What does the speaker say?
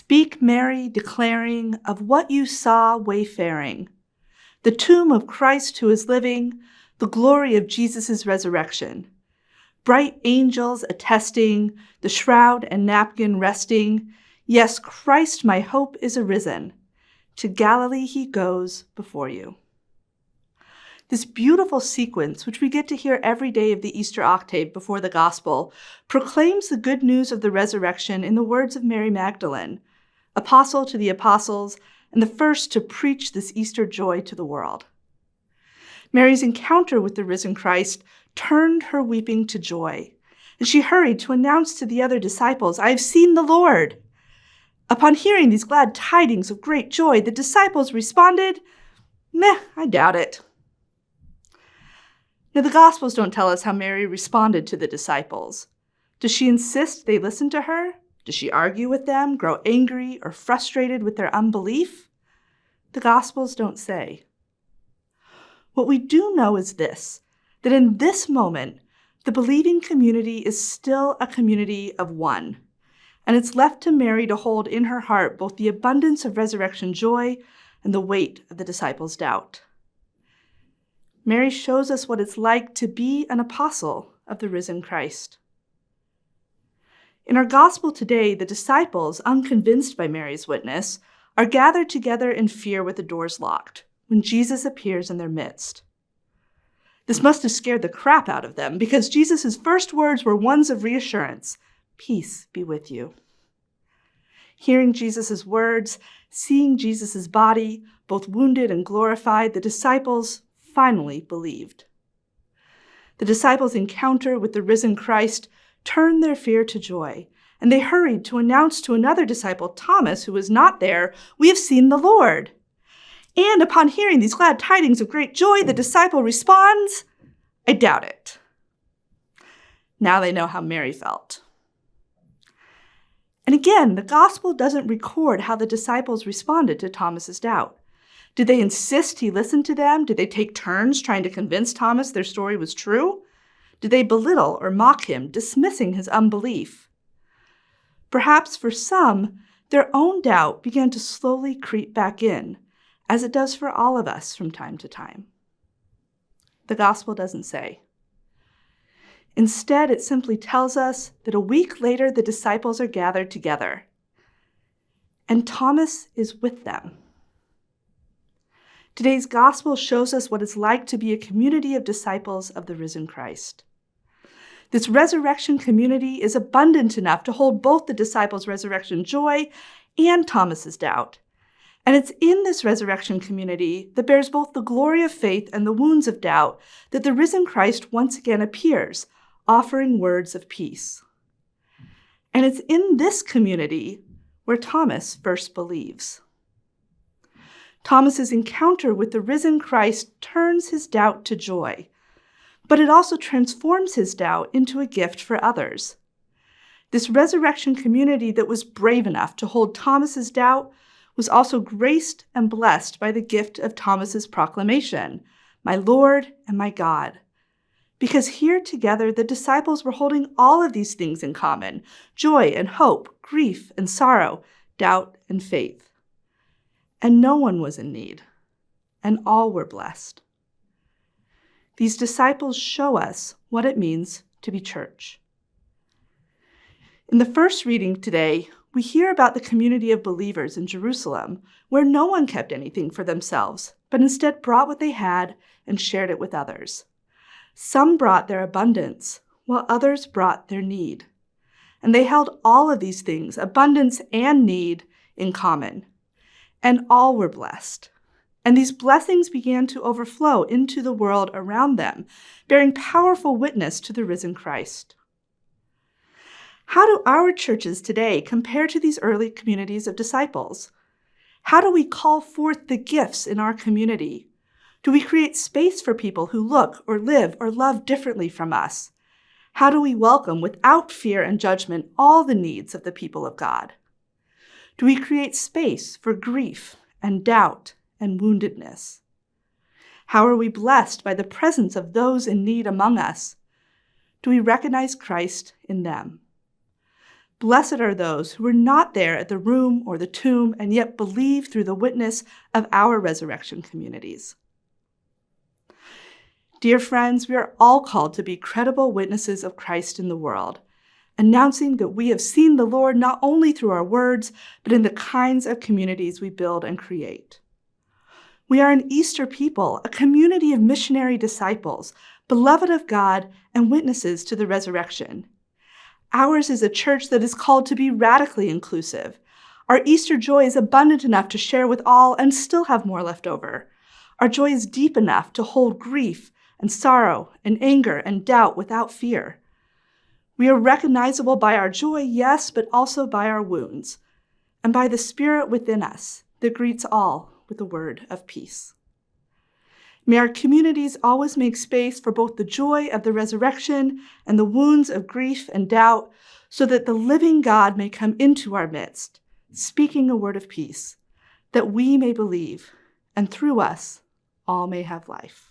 Speak, Mary, declaring of what you saw wayfaring, the tomb of Christ who is living, the glory of Jesus' resurrection. Bright angels attesting, the shroud and napkin resting. Yes, Christ, my hope, is arisen. To Galilee he goes before you. This beautiful sequence, which we get to hear every day of the Easter octave before the gospel, proclaims the good news of the resurrection in the words of Mary Magdalene, apostle to the apostles, and the first to preach this Easter joy to the world. Mary's encounter with the risen Christ turned her weeping to joy, and she hurried to announce to the other disciples, "I have seen the Lord." Upon hearing these glad tidings of great joy, the disciples responded, "Meh, I doubt it." Now, the Gospels don't tell us how Mary responded to the disciples. Does she insist they listen to her? Does she argue with them, grow angry or frustrated with their unbelief? The Gospels don't say. What we do know is this, that in this moment, the believing community is still a community of one, and it's left to Mary to hold in her heart both the abundance of resurrection joy and the weight of the disciples' doubt. Mary shows us what it's like to be an apostle of the risen Christ. In our gospel today, the disciples, unconvinced by Mary's witness, are gathered together in fear with the doors locked when Jesus appears in their midst. This must have scared the crap out of them because Jesus' first words were ones of reassurance. Peace be with you. Hearing Jesus' words, seeing Jesus' body, both wounded and glorified, the disciples finally believed. The disciples' encounter with the risen Christ turned their fear to joy, and they hurried to announce to another disciple, Thomas, who was not there, "We have seen the Lord." And upon hearing these glad tidings of great joy, the disciple responds, "I doubt it." Now they know how Mary felt. And again, the gospel doesn't record how the disciples responded to Thomas's doubt. Did they insist he listen to them? Did they take turns trying to convince Thomas their story was true? Did they belittle or mock him, dismissing his unbelief? Perhaps for some, their own doubt began to slowly creep back in, as it does for all of us from time to time. The gospel doesn't say. Instead, it simply tells us that a week later, the disciples are gathered together, and Thomas is with them. Today's gospel shows us what it's like to be a community of disciples of the risen Christ. This resurrection community is abundant enough to hold both the disciples' resurrection joy and Thomas's doubt. And it's in this resurrection community that bears both the glory of faith and the wounds of doubt that the risen Christ once again appears, offering words of peace. And it's in this community where Thomas first believes. Thomas's encounter with the risen Christ turns his doubt to joy, but it also transforms his doubt into a gift for others. This resurrection community that was brave enough to hold Thomas's doubt was also graced and blessed by the gift of Thomas's proclamation, "My Lord and my God." Because here together, the disciples were holding all of these things in common: joy and hope, grief and sorrow, doubt and faith. And no one was in need, and all were blessed. These disciples show us what it means to be church. In the first reading today, we hear about the community of believers in Jerusalem, where no one kept anything for themselves, but instead brought what they had and shared it with others. Some brought their abundance, while others brought their need. And they held all of these things, abundance and need, in common. And all were blessed. And these blessings began to overflow into the world around them, bearing powerful witness to the risen Christ. How do our churches today compare to these early communities of disciples? How do we call forth the gifts in our community? Do we create space for people who look or live or love differently from us? How do we welcome without fear and judgment all the needs of the people of God? Do we create space for grief and doubt and woundedness? How are we blessed by the presence of those in need among us? Do we recognize Christ in them? Blessed are those who were not there at the tomb or the tomb and yet believe through the witness of our resurrection communities. Dear friends, we are all called to be credible witnesses of Christ in the world, announcing that we have seen the Lord not only through our words, but in the kinds of communities we build and create. We are an Easter people, a community of missionary disciples, beloved of God and witnesses to the resurrection. Ours is a church that is called to be radically inclusive. Our Easter joy is abundant enough to share with all and still have more left over. Our joy is deep enough to hold grief and sorrow and anger and doubt without fear. We are recognizable by our joy, yes, but also by our wounds, and by the Spirit within us that greets all with a word of peace. May our communities always make space for both the joy of the resurrection and the wounds of grief and doubt, so that the living God may come into our midst, speaking a word of peace, that we may believe, and through us, all may have life.